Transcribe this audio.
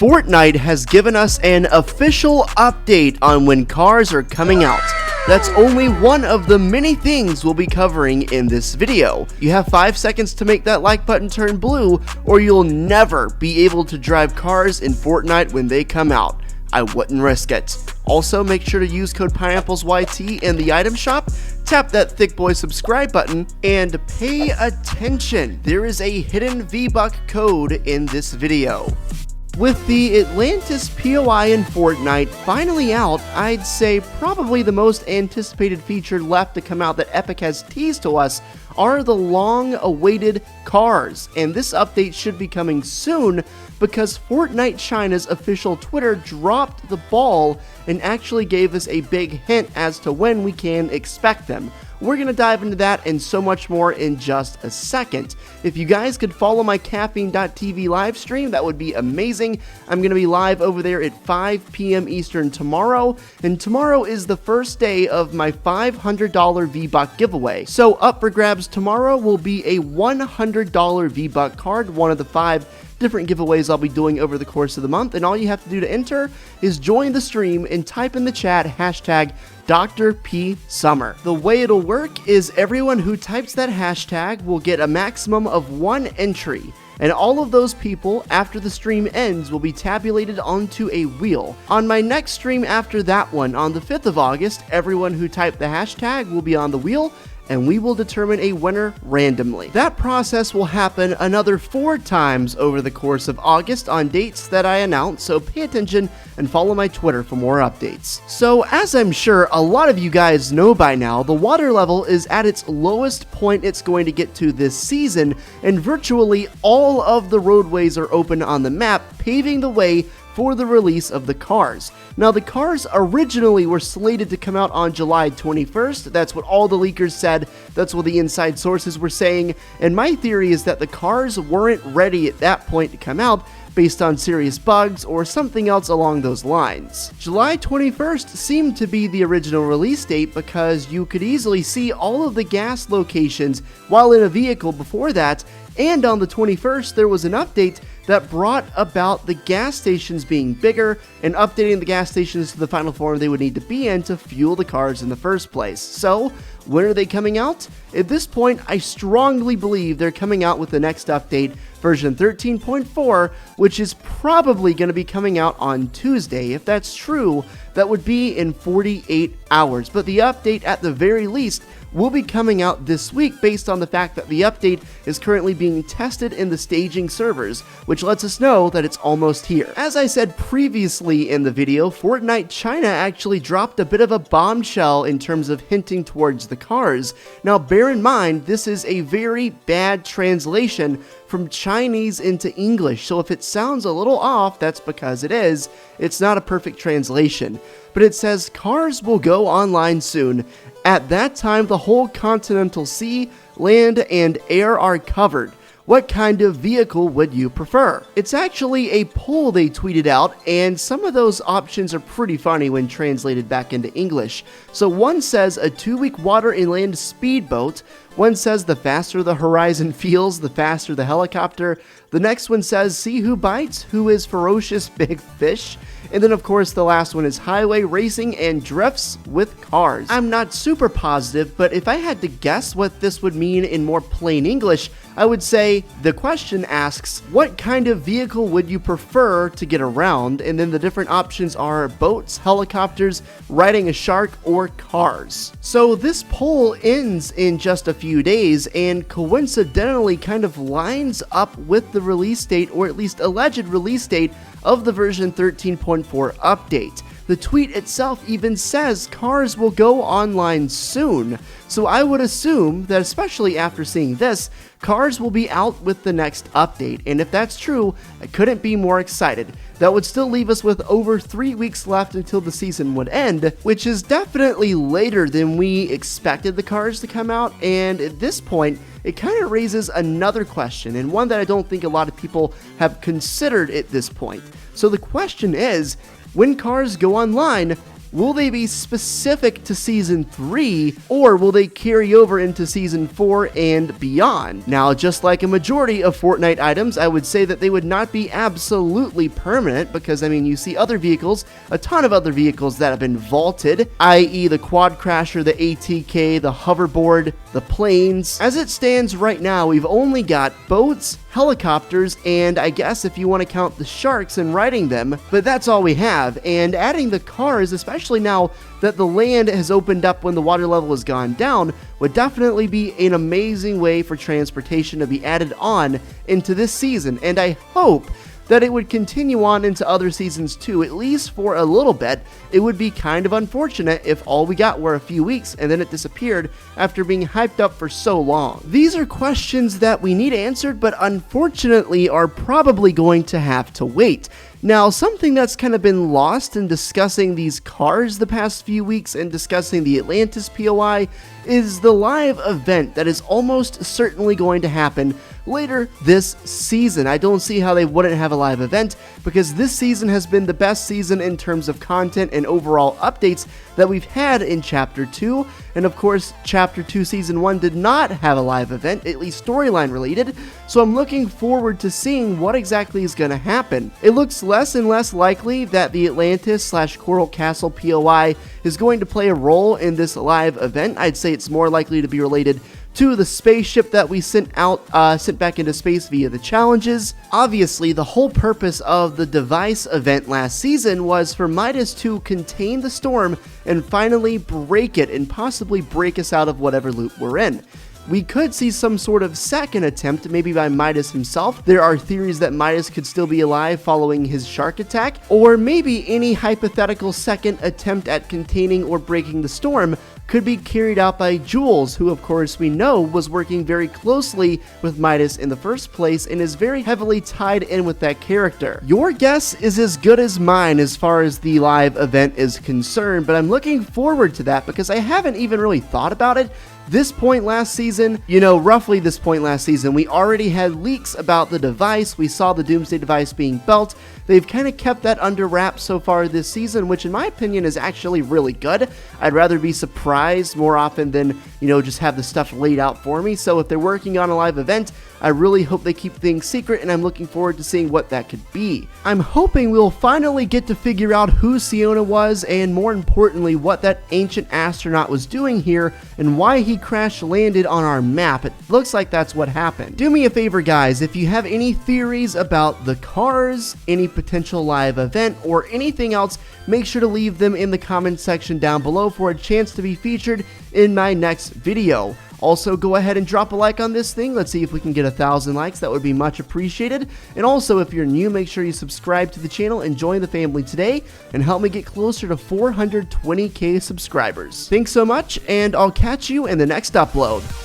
Fortnite has given us an official update on when cars are coming out. That's only one of the many things we'll be covering in this video. You have 5 seconds to make that like button turn blue, or you'll never be able to drive cars in Fortnite when they come out. I wouldn't risk it. Also, make sure to use code Pineapplez YT in the item shop, tap that thick boy subscribe button, and pay attention. There is a hidden V-Buck code in this video. With the Atlantis POI in Fortnite finally out, I'd say probably the most anticipated feature left to come out that Epic has teased to us are the long-awaited cars, and this update should be coming soon because Fortnite China's official Twitter dropped the ball and actually gave us a big hint as to when we can expect them. We're going to dive into that and so much more in just a second. If you guys could follow my caffeine.tv live stream, that would be amazing. I'm going to be live over there at 5 p.m. Eastern tomorrow, and tomorrow is the first day of my $500 V-Buck giveaway. So up for grabs tomorrow will be a $100 V-Buck card, one of the 5 different giveaways I'll be doing over the course of the month, and all you have to do to enter is join the stream and type in the chat hashtag Dr. P Summer. The way it'll work is everyone who types that hashtag will get a maximum of 1 entry, and all of those people after the stream ends will be tabulated onto a wheel. On my next stream after that one, on the 5th of August, everyone who typed the hashtag will be on the wheel, and we will determine a winner randomly. That process will happen another 4 times over the course of August on dates that I announce, so pay attention and follow my Twitter for more updates. So as I'm sure a lot of you guys know by now, the water level is at its lowest point it's going to get to this season, and virtually all of the roadways are open on the map, paving the way for the release of the cars. Now, the cars originally were slated to come out on July 21st. That's what all the leakers said. That's what the inside sources were saying. And my theory is that the cars weren't ready at that point to come out based on serious bugs or something else along those lines. July 21st seemed to be the original release date because you could easily see all of the gas locations while in a vehicle before that, and on the 21st there was an update that brought about the gas stations being bigger and updating the gas stations to the final form they would need to be in to fuel the cars in the first place. So, when are they coming out? At this point, I strongly believe they're coming out with the next update, version 13.4, which is probably going to be coming out on Tuesday. If that's true, that would be in 48 hours. But the update, at the very least, will be coming out this week based on the fact that the update is currently being tested in the staging servers, which lets us know that it's almost here. As I said previously in the video, Fortnite China actually dropped a bit of a bombshell in terms of hinting towards the cars. Now bear in mind, this is a very bad translation from Chinese into English, so if it sounds a little off, that's because it is. It's not a perfect translation. But it says, cars will go online soon. At that time, the whole continental sea, land, and air are covered. What kind of vehicle would you prefer? It's actually a poll they tweeted out, and some of those options are pretty funny when translated back into English. So one says a 2-week water and land speedboat. One says the faster the horizon feels, the faster the helicopter. The next one says see who bites, who is ferocious big fish. And then of course the last one is highway racing and drifts with cars. I'm not super positive, but if I had to guess what this would mean in more plain English, I would say the question asks, what kind of vehicle would you prefer to get around? And then the different options are boats, helicopters, riding a shark, or cars. So this poll ends in just a few days and coincidentally kind of lines up with the release date, or at least alleged release date, of the version 13.4 update. The tweet itself even says cars will go online soon, so I would assume that especially after seeing this, cars will be out with the next update, and if that's true, I couldn't be more excited. That would still leave us with over 3 weeks left until the season would end, which is definitely later than we expected the cars to come out, and at this point, it kind of raises another question, and one that I don't think a lot of people have considered at this point. So the question is, when cars go online, will they be specific to Season 3, or will they carry over into Season 4 and beyond? Now, just like a majority of Fortnite items, I would say that they would not be absolutely permanent, because, I mean, you see other vehicles, a ton of other vehicles that have been vaulted, i.e. the Quad Crasher, the ATK, the hoverboard, the planes. As it stands right now, we've only got boats, helicopters, and I guess if you want to count the sharks and riding them, but that's all we have. And adding the cars, especially now that the land has opened up when the water level has gone down, would definitely be an amazing way for transportation to be added on into this season, and I hope that it would continue on into other seasons too, at least for a little bit. It would be kind of unfortunate if all we got were a few weeks and then it disappeared after being hyped up for so long. These are questions that we need answered, but unfortunately are probably going to have to wait. Now, something that's kind of been lost in discussing these cars the past few weeks and discussing the Atlantis POI is the live event that is almost certainly going to happen later this season. I don't see how they wouldn't have a live event, because this season has been the best season in terms of content and overall updates that we've had in Chapter 2, and of course Chapter 2 Season 1 did not have a live event, at least storyline related, so I'm looking forward to seeing what exactly is going to happen. It looks less and less likely that the Atlantis/Coral Castle POI is going to play a role in this live event. I'd say it's more likely to be related to the spaceship that we sent back into space via the challenges. Obviously, the whole purpose of the device event last season was for Midas to contain the storm and finally break it, and possibly break us out of whatever loop we're in. We could see some sort of second attempt, maybe by Midas himself. There are theories that Midas could still be alive following his shark attack, or maybe any hypothetical second attempt at containing or breaking the storm could be carried out by Jules, who of course we know was working very closely with Midas in the first place and is very heavily tied in with that character. Your guess is as good as mine as far as the live event is concerned, but I'm looking forward to that because I haven't even really thought about it. This point last season, roughly this point last season, we already had leaks about the device. We saw the Doomsday device being built. They've kind of kept that under wraps so far this season, which in my opinion is actually really good. I'd rather be surprised more often than, just have the stuff laid out for me. So if they're working on a live event, I really hope they keep things secret, and I'm looking forward to seeing what that could be. I'm hoping we'll finally get to figure out who Siona was, and more importantly, what that ancient astronaut was doing here, and why he crash landed on our map. It looks like that's what happened. Do me a favor, guys, if you have any theories about the cars, any potential live event, or anything else, make sure to leave them in the comment section down below for a chance to be featured in my next video. Also, go ahead and drop a like on this thing. Let's see if we can get 1,000 likes. That would be much appreciated. And also, if you're new, make sure you subscribe to the channel and join the family today and help me get closer to 420k subscribers. Thanks so much, and I'll catch you in the next upload.